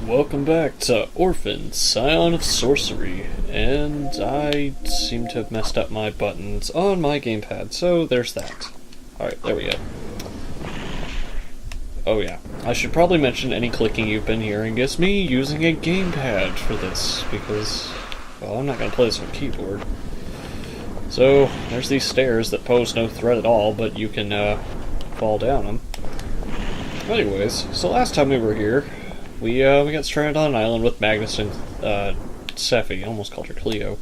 Welcome back to Orphen, Scion of Sorcery, and I seem to have messed up my buttons on my gamepad, so there's that. Alright, there we go. Oh yeah, I should probably mention any clicking you've been hearing is me using a gamepad for this, because, well, I'm not going to play this on keyboard. So, there's these stairs that pose no threat at all, but you can fall down them. Anyways, so last time we were here, we got stranded on an island with Magnus and Seffi. I almost called her Cleo.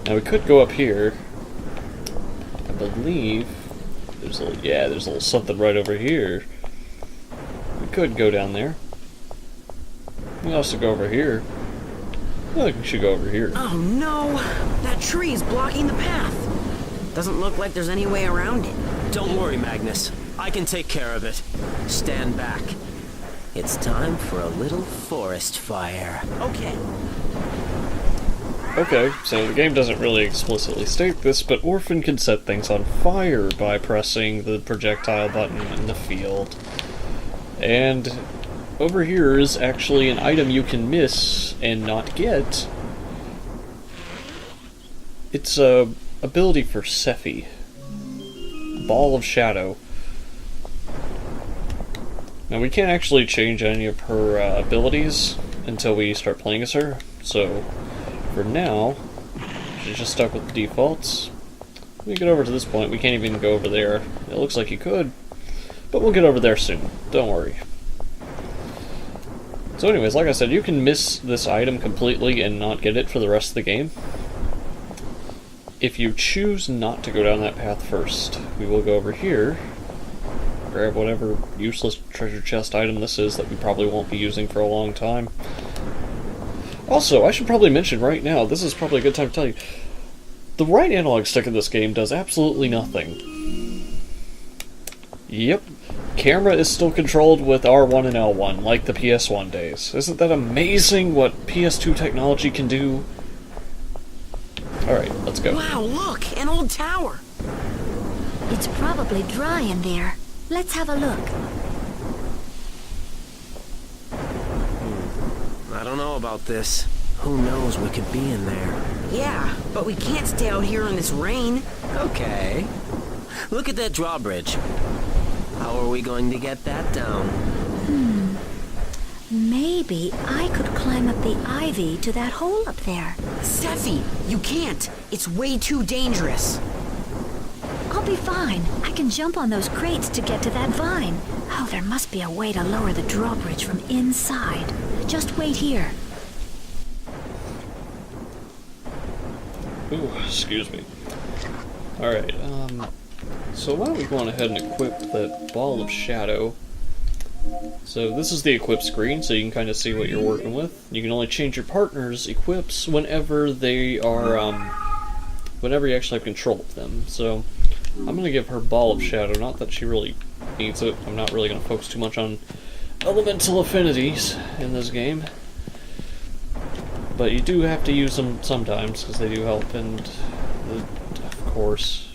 Now we could go up here. I believe there's a little something right over here. We could go down there. We also go over here. I think we should go over here. Oh no! That tree is blocking the path. Doesn't look like there's any way around it. Don't worry, Magnus. I can take care of it. Stand back. It's time for a little forest fire. Okay. Okay, so the game doesn't really explicitly state this, but Orphen can set things on fire by pressing the projectile button in the field. And over here is actually an item you can miss and not get. It's a ability for Seffi. Ball of Shadow. Now we can't actually change any of her abilities until we start playing as her, so for now, she's just stuck with the defaults. When we get over to this point, we can't even go over there. It looks like you could, but we'll get over there soon, don't worry. So anyways, like I said, you can miss this item completely and not get it for the rest of the game. If you choose not to go down that path first, we will go over here, grab whatever useless treasure chest item this is that we probably won't be using for a long time. Also, I should probably mention right now, this is probably a good time to tell you, the right analog stick in this game does absolutely nothing. Yep, camera is still controlled with R1 and L1, like the PS1 days. Isn't that amazing what PS2 technology can do? Alright, let's go. Wow, look! An old tower! It's probably dry in there. Let's have a look. I don't know about this. Who knows what could be in there? Yeah, but we can't stay out here in this rain. Okay. Look at that drawbridge. How are we going to get that down? Maybe I could climb up the ivy to that hole up there. Seffi, you can't. It's way too dangerous. I'll be fine. I can jump on those crates to get to that vine. Oh, there must be a way to lower the drawbridge from inside. Just wait here. Ooh, excuse me. Alright, so why don't we go on ahead and equip that Ball of Shadow. So this is the equip screen, so you can kind of see what you're working with. You can only change your partner's equips whenever they are, whenever you actually have control of them. So I'm going to give her Ball of Shadow, not that she really needs it. I'm not really going to focus too much on elemental affinities in this game. But you do have to use them sometimes, because they do help, and, of course,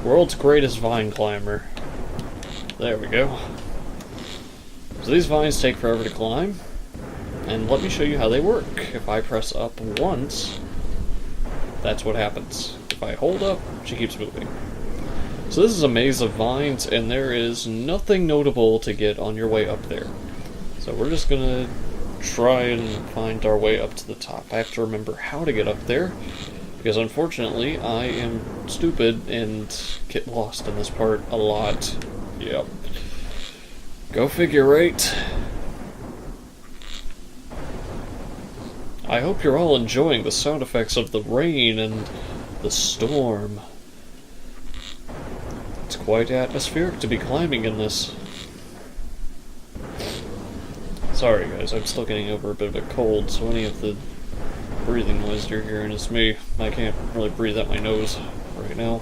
world's greatest vine climber. There we go. So these vines take forever to climb, and let me show you how they work. If I press up once, that's what happens. If I hold up, she keeps moving. So this is a maze of vines, and there is nothing notable to get on your way up there. So we're just gonna try and find our way up to the top. I have to remember how to get up there, because unfortunately I am stupid and get lost in this part a lot. Yep. Go figure, right? I hope you're all enjoying the sound effects of the rain and the storm. It's quite atmospheric to be climbing in this. Sorry guys, I'm still getting over a bit of a cold, so any of the breathing noise you're hearing is me. I can't really breathe out my nose right now.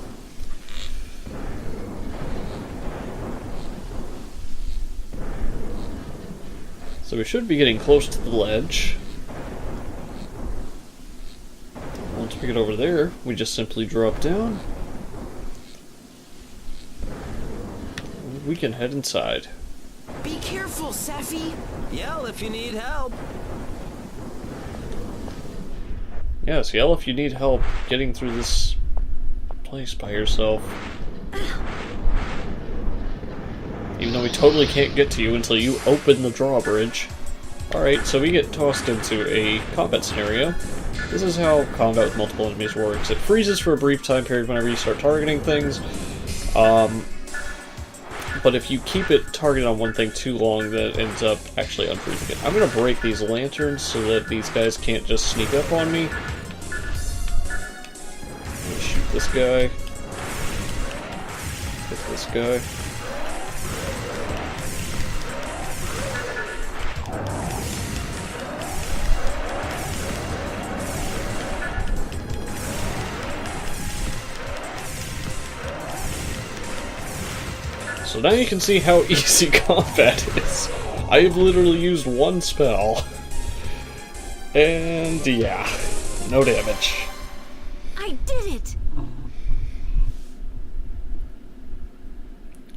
So we should be getting close to the ledge. Once we get over there, we just simply drop down. We can head inside. Be Careful, Seffi. Yell if you need help. Yes, yell if you need help getting through this place by yourself. Even though we totally can't get to you until you open the drawbridge. Alright, so we get tossed into a combat scenario. This is how combat with multiple enemies works. It freezes for a brief time period whenever you start targeting things. But if you keep it targeted on one thing too long, that ends up actually unfreezing it. I'm going to break these lanterns so that these guys can't just sneak up on me. I'm going to shoot this guy. Hit this guy. So now you can see how easy combat is. I've literally used one spell. And yeah, no damage. I did it!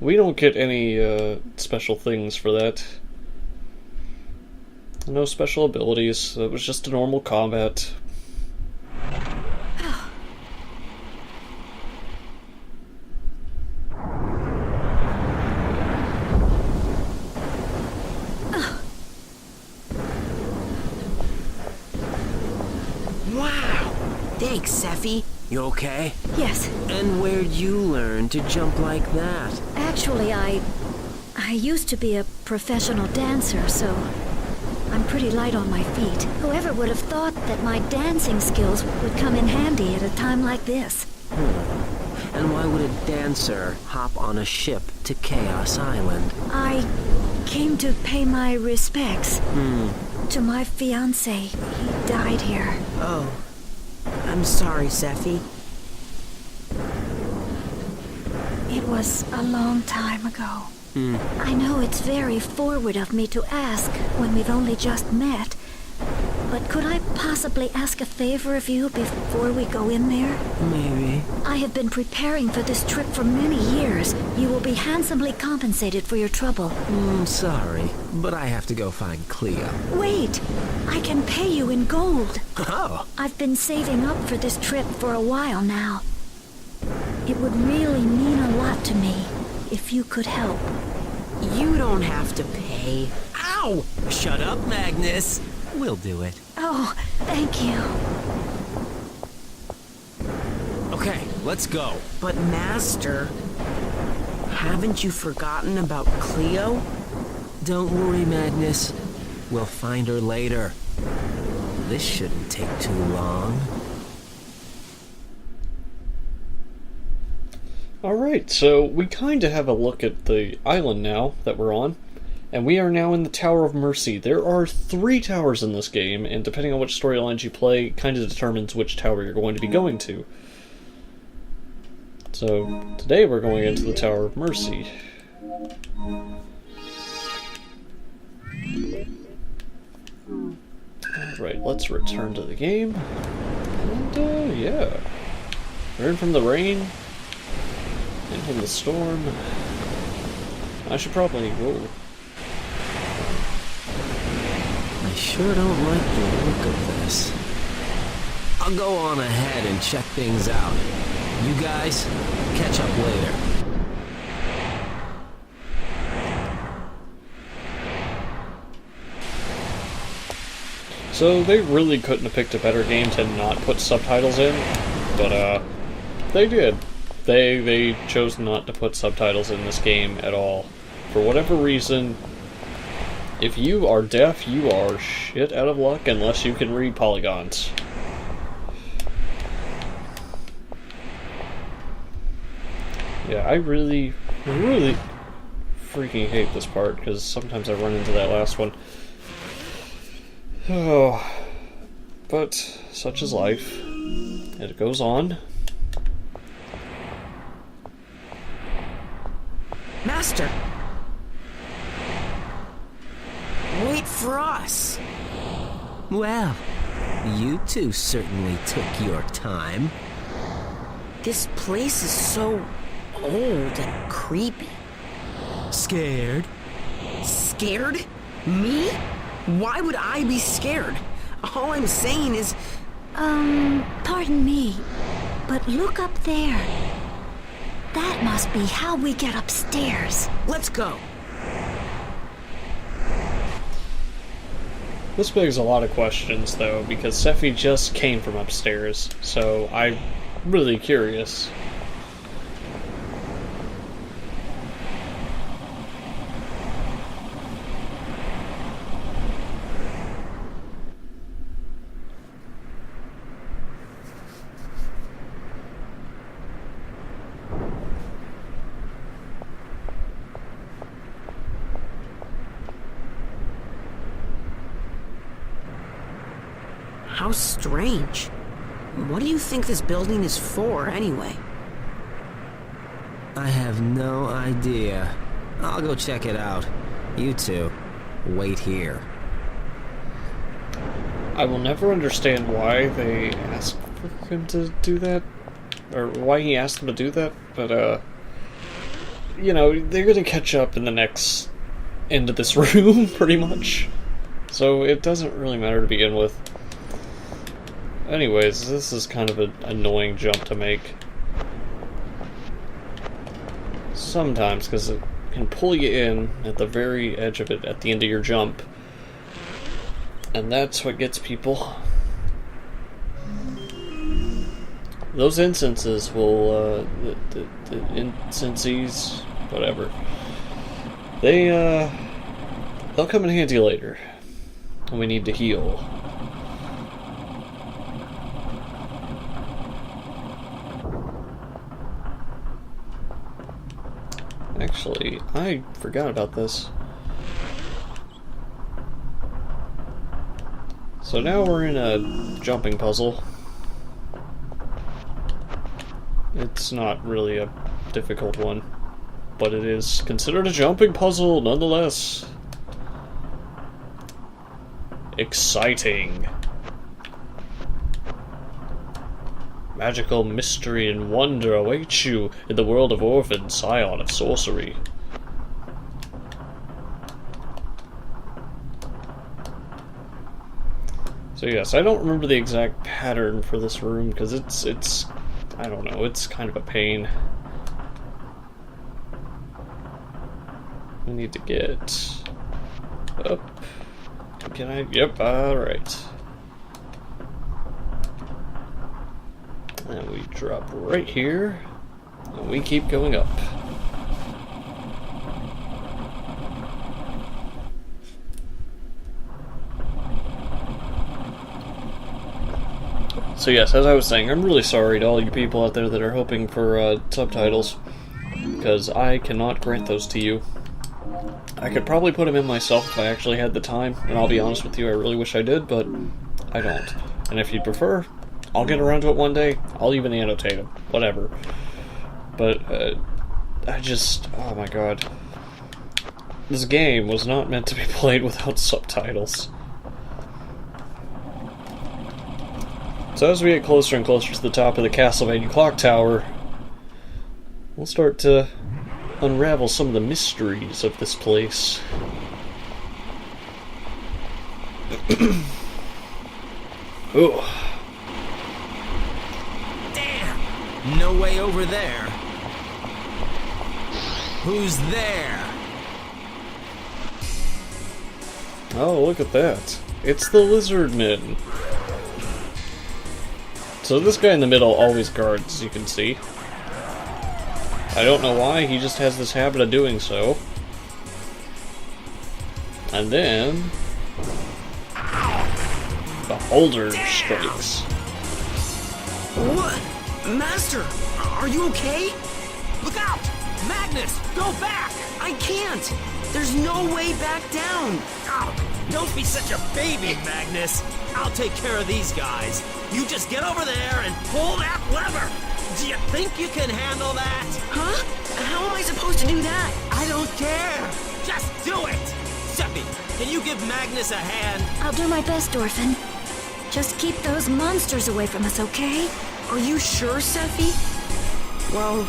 We don't get any special things for that. No special abilities. It was just a normal combat. Wow. Thanks, Seffi. You okay? Yes. And where'd you learn to jump like that? Actually, I used to be a professional dancer, so I'm pretty light on my feet. Whoever would have thought that my dancing skills would come in handy at a time like this? And why would a dancer hop on a ship to Chaos Island? I came to pay my respects to my fiancé. He died here. Oh. I'm sorry, Seffi. It was a long time ago. I know it's very forward of me to ask when we've only just met, but could I possibly ask a favor of you before we go in there? Maybe. I have been preparing for this trip for many years. You will be handsomely compensated for your trouble. Sorry, but I have to go find Cleo. Wait! I can pay you in gold. Oh! I've been saving up for this trip for a while now. It would really mean a lot to me if you could help. You don't have to pay. Ow! Shut up, Magnus. We'll do it. Oh, thank you. Okay, let's go. But Master, haven't you forgotten about Cleo? Don't worry, Magnus. We'll find her later. This shouldn't take too long. Alright, so we kind of have a look at the island now that we're on. And we are now in the Tower of Mersssy. There are 3 towers in this game, and depending on which storylines you play, kind of determines which tower you're going to be going to. So, today we're going into the Tower of Mersssy. Alright, let's return to the game. And, yeah. Learn from the rain. And from the storm. I should probably... Whoa. I sure don't like the look of this. I'll go on ahead and check things out. You guys, catch up later. So they really couldn't have picked a better game to not put subtitles in, but they did. They chose not to put subtitles in this game at all. For whatever reason, if you are deaf, you are shit out of luck unless you can read polygons. Yeah, I really freaking hate this part, because sometimes I run into that last one. Oh, but such is life. It goes on. Master! Wait for us! Well, you two certainly took your time. This place is so old and creepy. Scared? Scared? Me? Why would I be scared? All I'm saying is... Pardon me, but look up there. That must be how we get upstairs. Let's go. This begs a lot of questions, though, because Sephi just came from upstairs, so I'm really curious. How strange. What do you think this building is for, anyway? I have no idea. I'll go check it out. You two, wait here. I will never understand why they asked for him to do that, or why he asked them to do that, but, you know, they're gonna catch up in the next end of this room, pretty much. So it doesn't really matter to begin with. Anyways, this is kind of an annoying jump to make. Sometimes, because it can pull you in at the very edge of it at the end of your jump. And that's what gets people. Those instances will, the instances, whatever. They'll come in handy later. When we need to heal. Actually, I forgot about this. So now we're in a jumping puzzle. It's not really a difficult one, but it is considered a jumping puzzle nonetheless. Exciting. Magical mystery and wonder await you in the world of Orphen, Scion of Sorcery. So yes, I don't remember the exact pattern for this room because it's I don't know, it's kind of a pain. We need to get up. Can I? Yep, alright. And we drop right here, and we keep going up. So yes, as I was saying, I'm really sorry to all you people out there that are hoping for subtitles, because I cannot grant those to you. I could probably put them in myself if I actually had the time, and I'll be honest with you, I really wish I did, but I don't. And if you'd prefer, I'll get around to it one day. I'll even annotate them. Whatever. But, I just... oh my god. This game was not meant to be played without subtitles. So as we get closer and closer to the top of the Castlevania clock tower, we'll start to unravel some of the mysteries of this place. Ooh. No way over there. Who's there? Oh, look at that. It's the lizard men. So this guy in the middle always guards, as you can see. I don't know why, he just has this habit of doing so. And then... Beholder strikes. What? Master, are you okay? Look out! Magnus, go back! I can't! There's no way back down! Oh, don't be such a baby, Magnus. I'll take care of these guys. You just get over there and pull that lever. Do you think you can handle that? Huh? How am I supposed to do that? I don't care. Just do it. Seppi, can you give Magnus a hand? I'll do my best, Orphen. Just keep those monsters away from us, okay? Are you sure, Sephi? Well,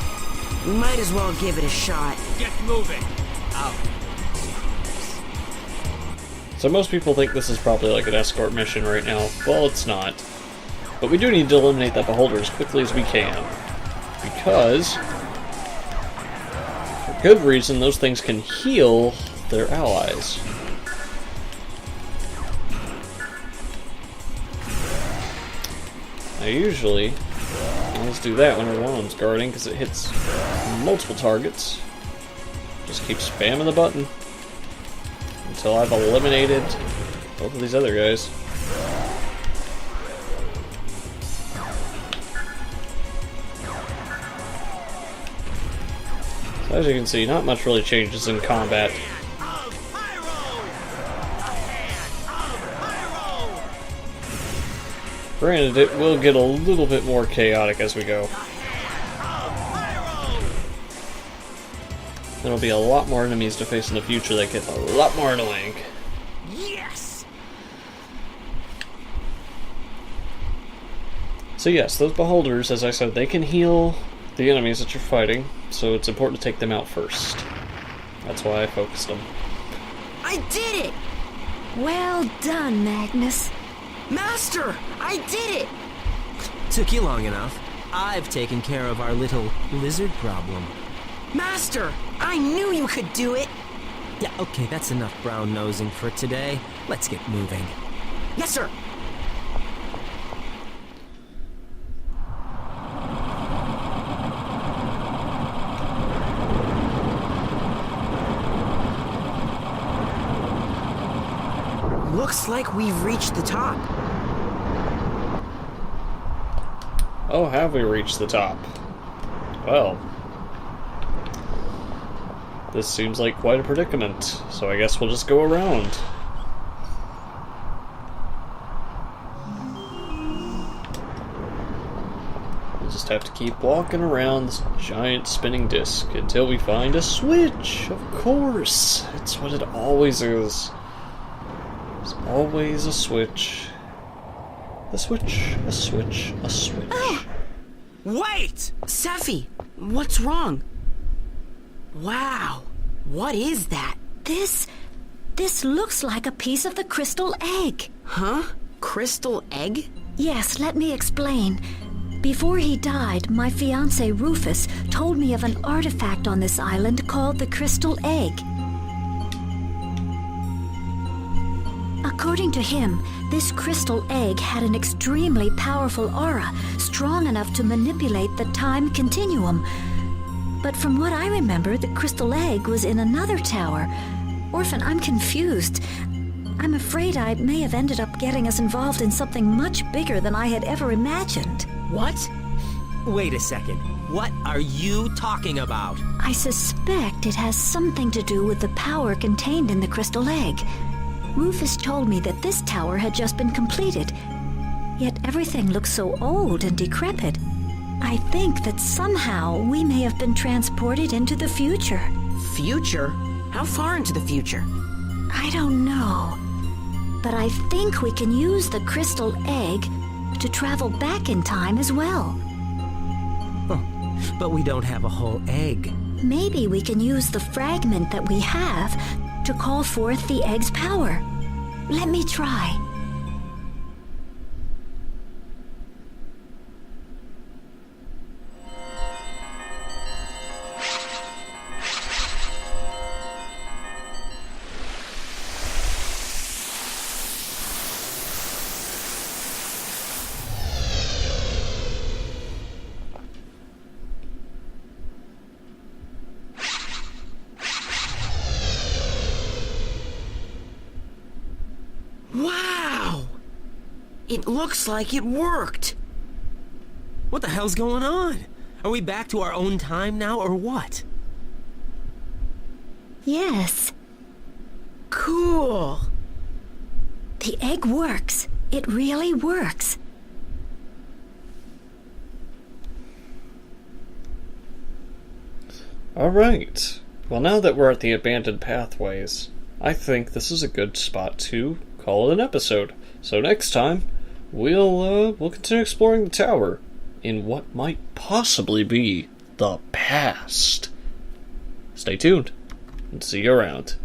we might as well give it a shot. Get moving. So most people think this is probably like an escort mission right now. Well, it's not. But we do need to eliminate that beholder as quickly as we can. Because, for good reason, those things can heal their allies. Now usually, I always do that when everyone's guarding because it hits multiple targets. Just keep spamming the button until I've eliminated both of these other guys. So as you can see, not much really changes in combat. Granted, it will get a little bit more chaotic as we go. There'll be a lot more enemies to face in the future that get a lot more annoying. Yes! So yes, those beholders, as I said, they can heal the enemies that you're fighting, so it's important to take them out first. That's why I focused them. I did it! Well done, Magnus. Master! I did it! Took you long enough. I've taken care of our little lizard problem. Master! I knew you could do it! Yeah, okay, that's enough brown nosing for today. Let's get moving. Yes, sir! Looks like we've reached the top. Oh, have we reached the top? Well, this seems like quite a predicament, so I guess we'll just go around. We'll just have to keep walking around this giant spinning disc until we find a switch. Of course, it's what it always is. There's always a switch. A switch, a switch, a switch. Wait! Sephi, what's wrong? Wow, what is that? This looks like a piece of the crystal egg. Huh? Crystal egg? Yes, let me explain. Before he died, my fiancé Rufus told me of an artifact on this island called the crystal egg. According to him, this crystal egg had an extremely powerful aura, strong enough to manipulate the time continuum. But from what I remember, the crystal egg was in another tower. Orphen, I'm confused. I'm afraid I may have ended up getting us involved in something much bigger than I had ever imagined. What? Wait a second. What are you talking about? I suspect it has something to do with the power contained in the crystal egg. Rufus told me that this tower had just been completed, yet everything looks so old and decrepit. I think that somehow we may have been transported into the future. Future? How far into the future? I don't know, but I think we can use the crystal egg to travel back in time as well. But we don't have a whole egg. Maybe we can use the fragment that we have to call forth the egg's power. Let me try. Wow! It looks like it worked. What the hell's going on? Are we back to our own time now, or what? Yes, Cool. the egg works. It really works. Alright. Well, now that we're at the abandoned pathways, I think this is a good spot to call it an episode. So next time, we'll continue exploring the tower in what might possibly be the past. Stay tuned, and see you around.